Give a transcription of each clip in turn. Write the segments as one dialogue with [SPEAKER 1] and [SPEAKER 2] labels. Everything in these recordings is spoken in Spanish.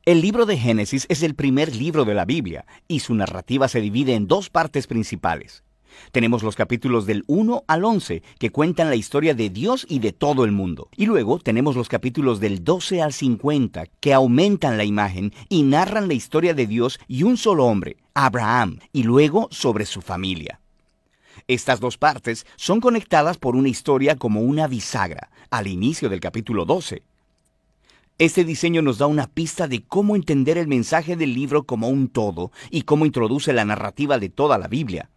[SPEAKER 1] El libro de Génesis es el primer libro de la Biblia, y su narrativa se divide en dos partes principales. Tenemos los capítulos del 1 al 11, que cuentan la historia de Dios y de todo el mundo. Y luego tenemos los capítulos del 12 al 50, que aumentan la imagen y narran la historia de Dios y un solo hombre, Abraham, y luego sobre su familia. Estas dos partes son conectadas por una historia como una bisagra, al inicio del capítulo 12. Este diseño nos da una pista de cómo entender el mensaje del libro como un todo y cómo introduce la narrativa de toda la Biblia.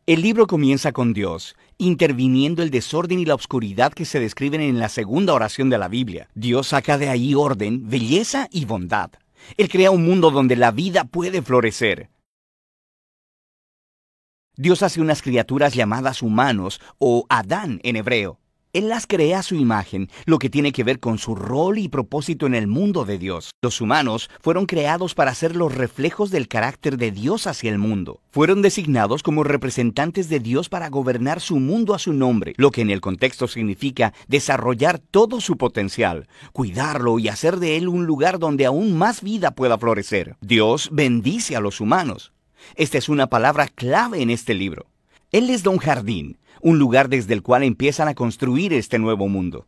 [SPEAKER 1] El libro comienza con Dios, interviniendo el desorden y la oscuridad que se describen en la segunda oración de la Biblia. Dios saca de ahí orden, belleza y bondad. Él crea un mundo donde la vida puede florecer. Dios hace unas criaturas llamadas humanos, o Adán en hebreo. Él las crea a su imagen, lo que tiene que ver con su rol y propósito en el mundo de Dios. Los humanos fueron creados para ser los reflejos del carácter de Dios hacia el mundo. Fueron designados como representantes de Dios para gobernar su mundo a su nombre, lo que en el contexto significa desarrollar todo su potencial, cuidarlo y hacer de él un lugar donde aún más vida pueda florecer. Dios bendice a los humanos. Esta es una palabra clave en este libro. Él les da un jardín, un lugar desde el cual empiezan a construir este nuevo mundo.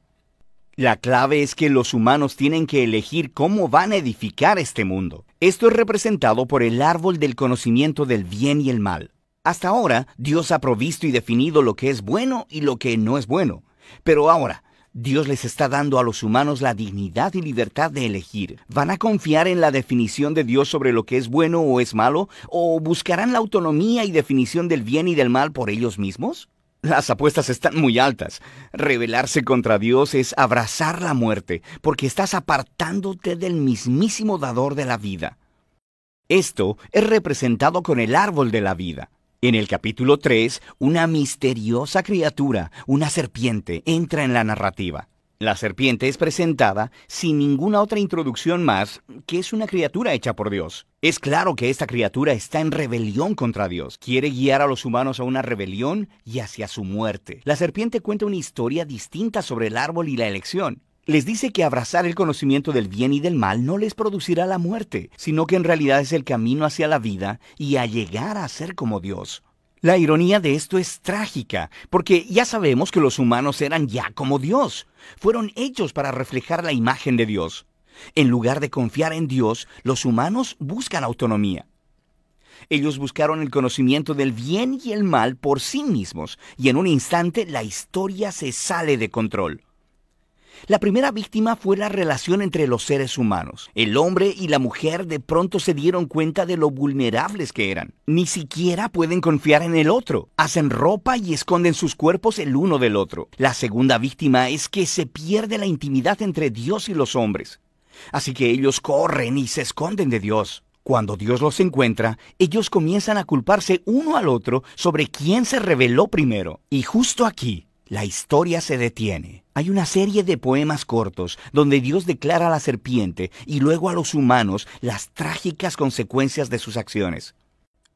[SPEAKER 1] La clave es que los humanos tienen que elegir cómo van a edificar este mundo. Esto es representado por el árbol del conocimiento del bien y el mal. Hasta ahora, Dios ha provisto y definido lo que es bueno y lo que no es bueno. Pero ahora, Dios les está dando a los humanos la dignidad y libertad de elegir. ¿Van a confiar en la definición de Dios sobre lo que es bueno o es malo? ¿O buscarán la autonomía y definición del bien y del mal por ellos mismos? Las apuestas están muy altas. Rebelarse contra Dios es abrazar la muerte, porque estás apartándote del mismísimo dador de la vida. Esto es representado con el árbol de la vida. En el capítulo 3, una misteriosa criatura, una serpiente, entra en la narrativa. La serpiente es presentada sin ninguna otra introducción más que es una criatura hecha por Dios. Es claro que esta criatura está en rebelión contra Dios. Quiere guiar a los humanos a una rebelión y hacia su muerte. La serpiente cuenta una historia distinta sobre el árbol y la elección. Les dice que abrazar el conocimiento del bien y del mal no les producirá la muerte, sino que en realidad es el camino hacia la vida y a llegar a ser como Dios. La ironía de esto es trágica, porque ya sabemos que los humanos eran ya como Dios. Fueron hechos para reflejar la imagen de Dios. En lugar de confiar en Dios, los humanos buscan autonomía. Ellos buscaron el conocimiento del bien y el mal por sí mismos, y en un instante la historia se sale de control. La primera víctima fue la relación entre los seres humanos. El hombre y la mujer de pronto se dieron cuenta de lo vulnerables que eran. Ni siquiera pueden confiar en el otro. Hacen ropa y esconden sus cuerpos el uno del otro. La segunda víctima es que se pierde la intimidad entre Dios y los hombres. Así que ellos corren y se esconden de Dios. Cuando Dios los encuentra, ellos comienzan a culparse uno al otro sobre quién se rebeló primero. Y justo aquí, la historia se detiene. Hay una serie de poemas cortos donde Dios declara a la serpiente y luego a los humanos las trágicas consecuencias de sus acciones.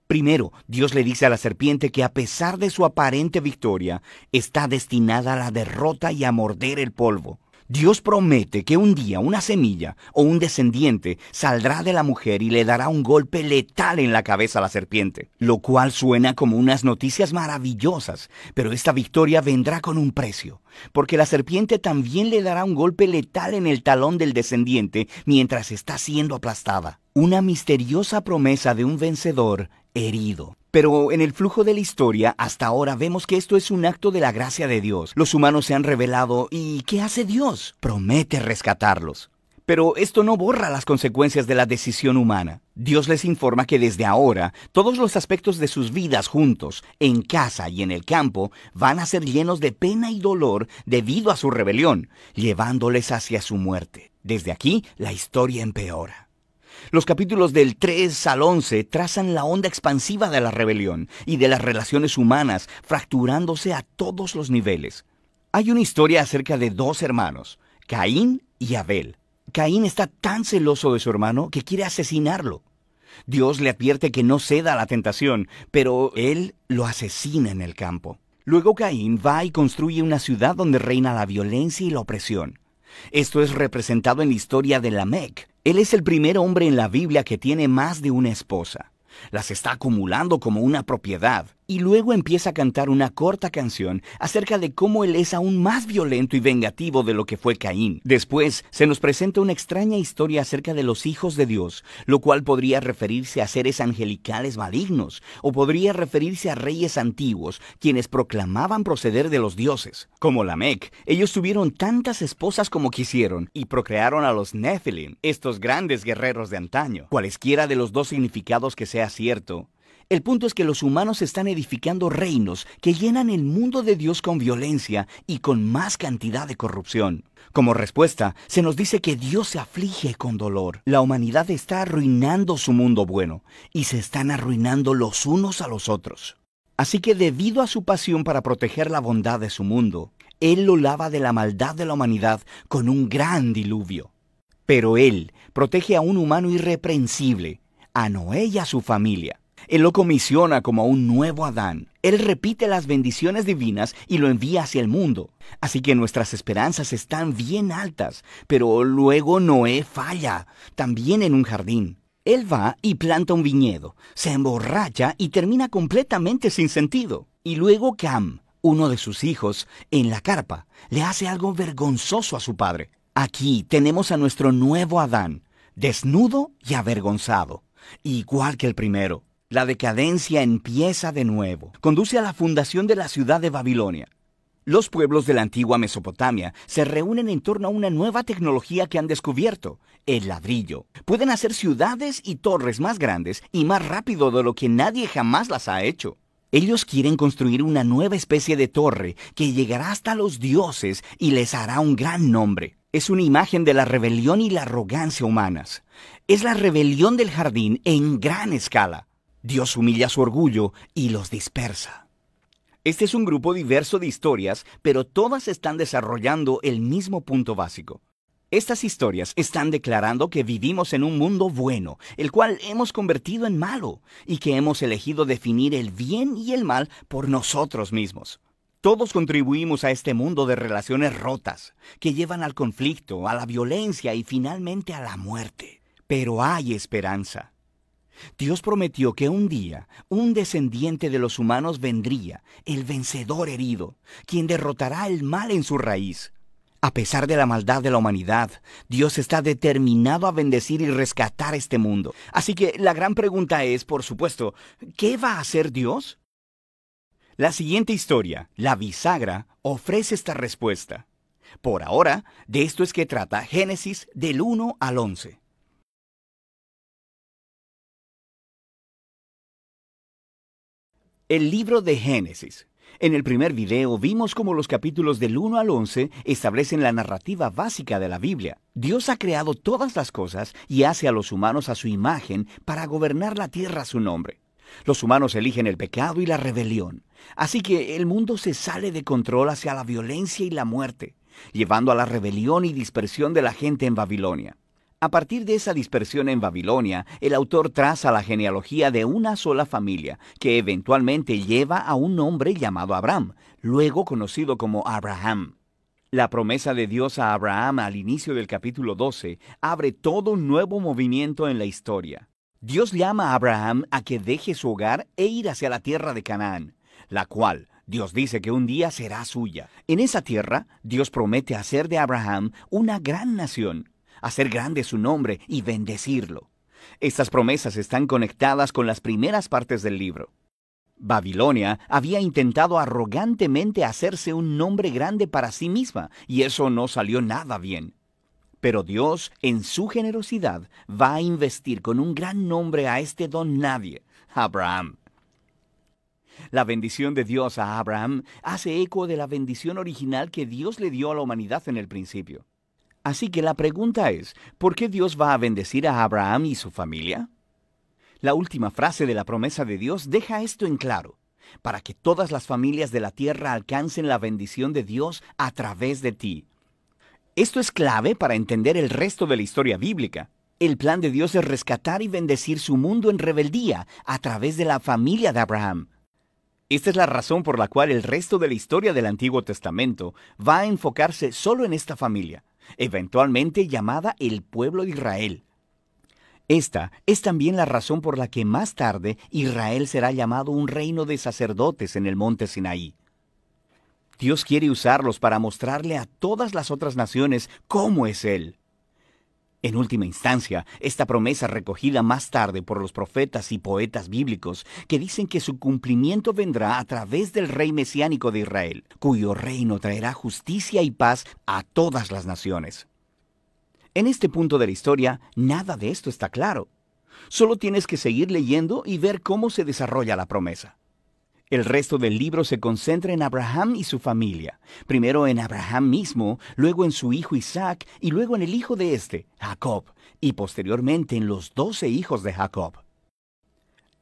[SPEAKER 1] Primero, Dios le dice a la serpiente que a pesar de su aparente victoria, está destinada a la derrota y a morder el polvo. Dios promete que un día una semilla o un descendiente saldrá de la mujer y le dará un golpe letal en la cabeza a la serpiente, lo cual suena como unas noticias maravillosas, pero esta victoria vendrá con un precio, porque la serpiente también le dará un golpe letal en el talón del descendiente mientras está siendo aplastada. Una misteriosa promesa de un vencedor herido. Pero en el flujo de la historia, hasta ahora vemos que esto es un acto de la gracia de Dios. Los humanos se han rebelado y ¿qué hace Dios? Promete rescatarlos. Pero esto no borra las consecuencias de la decisión humana. Dios les informa que desde ahora, todos los aspectos de sus vidas juntos, en casa y en el campo, van a ser llenos de pena y dolor debido a su rebelión, llevándoles hacia su muerte. Desde aquí, la historia empeora. Los capítulos del 3 al 11 trazan la onda expansiva de la rebelión y de las relaciones humanas, fracturándose a todos los niveles. Hay una historia acerca de dos hermanos, Caín y Abel. Caín está tan celoso de su hermano que quiere asesinarlo. Dios le advierte que no ceda a la tentación, pero él lo asesina en el campo. Luego Caín va y construye una ciudad donde reina la violencia y la opresión. Esto es representado en la historia de Lamec. Él es el primer hombre en la Biblia que tiene más de una esposa. Las está acumulando como una propiedad. Y luego empieza a cantar una corta canción acerca de cómo él es aún más violento y vengativo de lo que fue Caín. Después se nos presenta una extraña historia acerca de los hijos de Dios, lo cual podría referirse a seres angelicales malignos, o podría referirse a reyes antiguos, quienes proclamaban proceder de los dioses. Como Lamec, ellos tuvieron tantas esposas como quisieron, y procrearon a los Nephilim, estos grandes guerreros de antaño. Cualesquiera de los dos significados que sea cierto, el punto es que los humanos están edificando reinos que llenan el mundo de Dios con violencia y con más cantidad de corrupción. Como respuesta, se nos dice que Dios se aflige con dolor. La humanidad está arruinando su mundo bueno y se están arruinando los unos a los otros. Así que debido a su pasión para proteger la bondad de su mundo, Él lo lava de la maldad de la humanidad con un gran diluvio. Pero Él protege a un humano irreprensible, a Noé y a su familia. Él lo comisiona como a un nuevo Adán. Él repite las bendiciones divinas y lo envía hacia el mundo. Así que nuestras esperanzas están bien altas. Pero luego Noé falla, también en un jardín. Él va y planta un viñedo, se emborracha y termina completamente sin sentido. Y luego Cam, uno de sus hijos, en la carpa, le hace algo vergonzoso a su padre. Aquí tenemos a nuestro nuevo Adán, desnudo y avergonzado, igual que el primero. La decadencia empieza de nuevo. Conduce a la fundación de la ciudad de Babilonia. Los pueblos de la antigua Mesopotamia se reúnen en torno a una nueva tecnología que han descubierto, el ladrillo. Pueden hacer ciudades y torres más grandes y más rápido de lo que nadie jamás las ha hecho. Ellos quieren construir una nueva especie de torre que llegará hasta los dioses y les hará un gran nombre. Es una imagen de la rebelión y la arrogancia humanas. Es la rebelión del jardín en gran escala. Dios humilla su orgullo y los dispersa. Este es un grupo diverso de historias, pero todas están desarrollando el mismo punto básico. Estas historias están declarando que vivimos en un mundo bueno, el cual hemos convertido en malo, y que hemos elegido definir el bien y el mal por nosotros mismos. Todos contribuimos a este mundo de relaciones rotas, que llevan al conflicto, a la violencia y finalmente a la muerte. Pero hay esperanza. Dios prometió que un día un descendiente de los humanos vendría, el vencedor herido, quien derrotará el mal en su raíz. A pesar de la maldad de la humanidad, Dios está determinado a bendecir y rescatar este mundo. Así que la gran pregunta es, por supuesto, ¿qué va a hacer Dios? La siguiente historia, la bisagra, ofrece esta respuesta. Por ahora, de esto es que trata Génesis del 1 al 11. El libro de Génesis. En el primer video vimos cómo los capítulos del 1 al 11 establecen la narrativa básica de la Biblia. Dios ha creado todas las cosas y hace a los humanos a su imagen para gobernar la tierra a su nombre. Los humanos eligen el pecado y la rebelión. Así que el mundo se sale de control hacia la violencia y la muerte, llevando a la rebelión y dispersión de la gente en Babilonia. A partir de esa dispersión en Babilonia, el autor traza la genealogía de una sola familia, que eventualmente lleva a un hombre llamado Abraham, luego conocido como Abraham. La promesa de Dios a Abraham al inicio del capítulo 12 abre todo un nuevo movimiento en la historia. Dios llama a Abraham a que deje su hogar e ir hacia la tierra de Canaán, la cual Dios dice que un día será suya. En esa tierra, Dios promete hacer de Abraham una gran nación, hacer grande su nombre y bendecirlo. Estas promesas están conectadas con las primeras partes del libro. Babilonia había intentado arrogantemente hacerse un nombre grande para sí misma, y eso no salió nada bien. Pero Dios, en su generosidad, va a investir con un gran nombre a este don nadie, Abraham. La bendición de Dios a Abraham hace eco de la bendición original que Dios le dio a la humanidad en el principio. Así que la pregunta es, ¿por qué Dios va a bendecir a Abraham y su familia? La última frase de la promesa de Dios deja esto en claro, para que todas las familias de la tierra alcancen la bendición de Dios a través de ti. Esto es clave para entender el resto de la historia bíblica. El plan de Dios es rescatar y bendecir su mundo en rebeldía a través de la familia de Abraham. Esta es la razón por la cual el resto de la historia del Antiguo Testamento va a enfocarse solo en esta familia, eventualmente llamada el pueblo de Israel. Esta es también la razón por la que más tarde Israel será llamado un reino de sacerdotes en el monte Sinaí. Dios quiere usarlos para mostrarle a todas las otras naciones cómo es Él. En última instancia, esta promesa recogida más tarde por los profetas y poetas bíblicos que dicen que su cumplimiento vendrá a través del rey mesiánico de Israel, cuyo reino traerá justicia y paz a todas las naciones. En este punto de la historia, nada de esto está claro. Solo tienes que seguir leyendo y ver cómo se desarrolla la promesa. El resto del libro se concentra en Abraham y su familia. Primero en Abraham mismo, luego en su hijo Isaac y luego en el hijo de este, Jacob, y posteriormente en los 12 hijos de Jacob.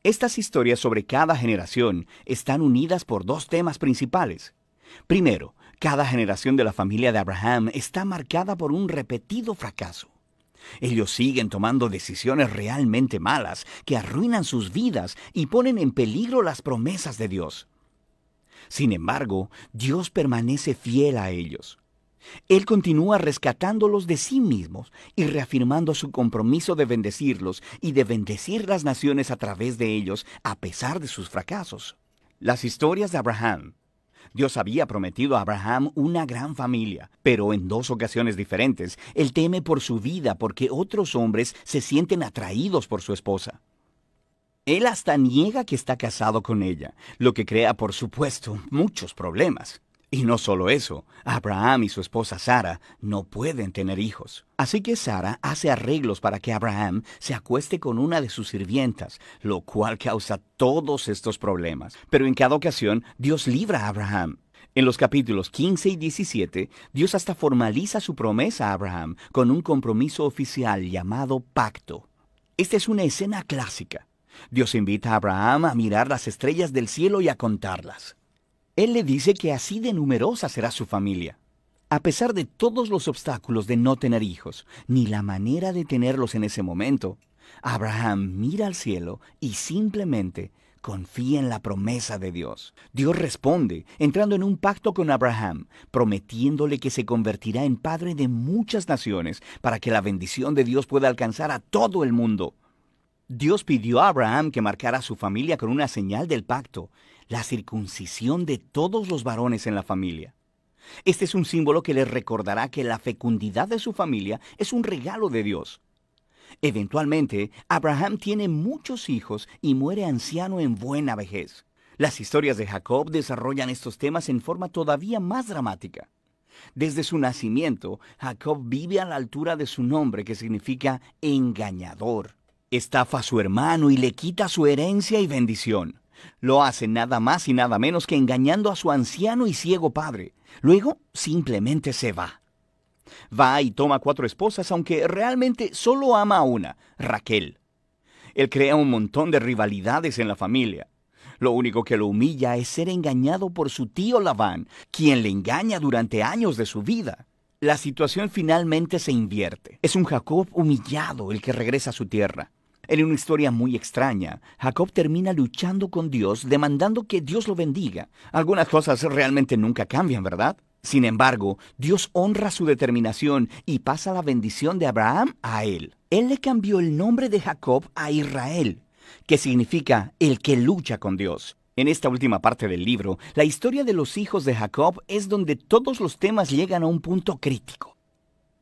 [SPEAKER 1] Estas historias sobre cada generación están unidas por dos temas principales. Primero, cada generación de la familia de Abraham está marcada por un repetido fracaso. Ellos siguen tomando decisiones realmente malas que arruinan sus vidas y ponen en peligro las promesas de Dios. Sin embargo, Dios permanece fiel a ellos. Él continúa rescatándolos de sí mismos y reafirmando su compromiso de bendecirlos y de bendecir las naciones a través de ellos a pesar de sus fracasos. Las historias de Abraham. Dios había prometido a Abraham una gran familia, pero en dos ocasiones diferentes, él teme por su vida porque otros hombres se sienten atraídos por su esposa. Él hasta niega que está casado con ella, lo que crea, por supuesto, muchos problemas. Y no solo eso, Abraham y su esposa Sara no pueden tener hijos. Así que Sara hace arreglos para que Abraham se acueste con una de sus sirvientas, lo cual causa todos estos problemas. Pero en cada ocasión, Dios libra a Abraham. En los capítulos 15 y 17, Dios hasta formaliza su promesa a Abraham con un compromiso oficial llamado pacto. Esta es una escena clásica. Dios invita a Abraham a mirar las estrellas del cielo y a contarlas. Él le dice que así de numerosa será su familia. A pesar de todos los obstáculos de no tener hijos, ni la manera de tenerlos en ese momento, Abraham mira al cielo y simplemente confía en la promesa de Dios. Dios responde, entrando en un pacto con Abraham, prometiéndole que se convertirá en padre de muchas naciones para que la bendición de Dios pueda alcanzar a todo el mundo. Dios pidió a Abraham que marcara a su familia con una señal del pacto, la circuncisión de todos los varones en la familia. Este es un símbolo que les recordará que la fecundidad de su familia es un regalo de Dios. Eventualmente, Abraham tiene muchos hijos y muere anciano en buena vejez. Las historias de Jacob desarrollan estos temas en forma todavía más dramática. Desde su nacimiento, Jacob vive a la altura de su nombre, que significa engañador. Estafa a su hermano y le quita su herencia y bendición. Lo hace nada más y nada menos que engañando a su anciano y ciego padre. Luego, simplemente se va. Va y toma 4 esposas, aunque realmente solo ama a una, Raquel. Él crea un montón de rivalidades en la familia. Lo único que lo humilla es ser engañado por su tío Labán, quien le engaña durante años de su vida. La situación finalmente se invierte. Es un Jacob humillado el que regresa a su tierra. En una historia muy extraña, Jacob termina luchando con Dios, demandando que Dios lo bendiga. Algunas cosas realmente nunca cambian, ¿verdad? Sin embargo, Dios honra su determinación y pasa la bendición de Abraham a él. Él le cambió el nombre de Jacob a Israel, que significa el que lucha con Dios. En esta última parte del libro, la historia de los hijos de Jacob es donde todos los temas llegan a un punto crítico.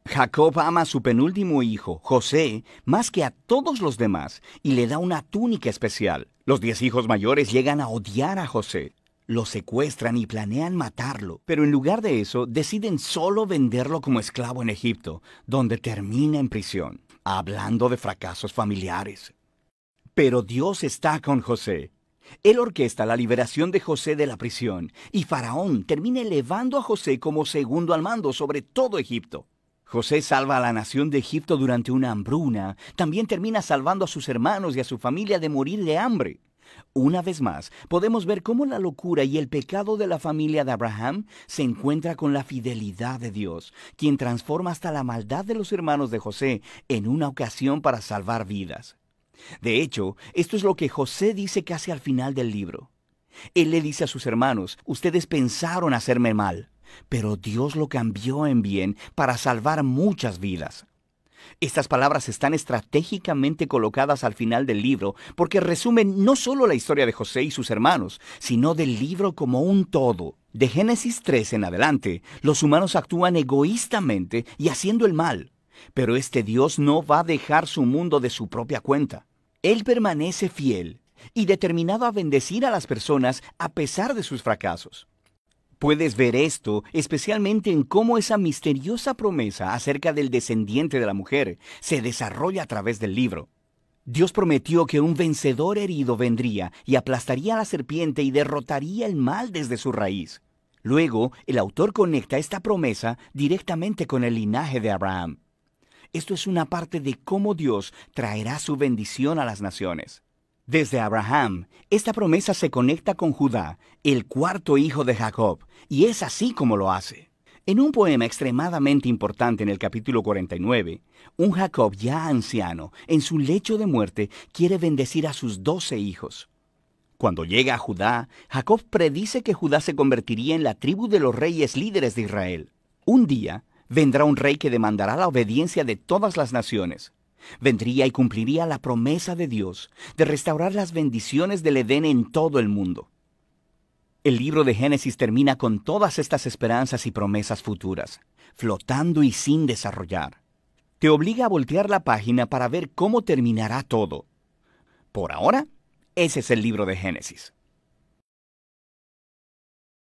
[SPEAKER 1] Jacob ama a su penúltimo hijo, José, más que a todos los demás, y le da una túnica especial. Los 10 hijos mayores llegan a odiar a José. Lo secuestran y planean matarlo, pero en lugar de eso, deciden solo venderlo como esclavo en Egipto, donde termina en prisión, hablando de fracasos familiares. Pero Dios está con José. Él orquesta la liberación de José de la prisión, y Faraón termina elevando a José como segundo al mando sobre todo Egipto. José salva a la nación de Egipto durante una hambruna. También termina salvando a sus hermanos y a su familia de morir de hambre. Una vez más, podemos ver cómo la locura y el pecado de la familia de Abraham se encuentra con la fidelidad de Dios, quien transforma hasta la maldad de los hermanos de José en una ocasión para salvar vidas. De hecho, esto es lo que José dice casi al final del libro. Él le dice a sus hermanos: ustedes pensaron hacerme mal, pero Dios lo cambió en bien para salvar muchas vidas. Estas palabras están estratégicamente colocadas al final del libro porque resumen no solo la historia de José y sus hermanos, sino del libro como un todo. De Génesis 3 en adelante, los humanos actúan egoístamente y haciendo el mal. Pero este Dios no va a dejar su mundo de su propia cuenta. Él permanece fiel y determinado a bendecir a las personas a pesar de sus fracasos. Puedes ver esto especialmente en cómo esa misteriosa promesa acerca del descendiente de la mujer se desarrolla a través del libro. Dios prometió que un vencedor herido vendría y aplastaría a la serpiente y derrotaría el mal desde su raíz. Luego, el autor conecta esta promesa directamente con el linaje de Abraham. Esto es una parte de cómo Dios traerá su bendición a las naciones. Desde Abraham, esta promesa se conecta con Judá, el cuarto hijo de Jacob, y es así como lo hace. En un poema extremadamente importante en el capítulo 49, un Jacob ya anciano, en su lecho de muerte, quiere bendecir a sus 12 hijos. Cuando llega a Judá, Jacob predice que Judá se convertiría en la tribu de los reyes líderes de Israel. Un día, vendrá un rey que demandará la obediencia de todas las naciones. Vendría y cumpliría la promesa de Dios de restaurar las bendiciones del Edén en todo el mundo. El libro de Génesis termina con todas estas esperanzas y promesas futuras, flotando y sin desarrollar. Te obliga a voltear la página para ver cómo terminará todo. Por ahora, ese es el libro de Génesis.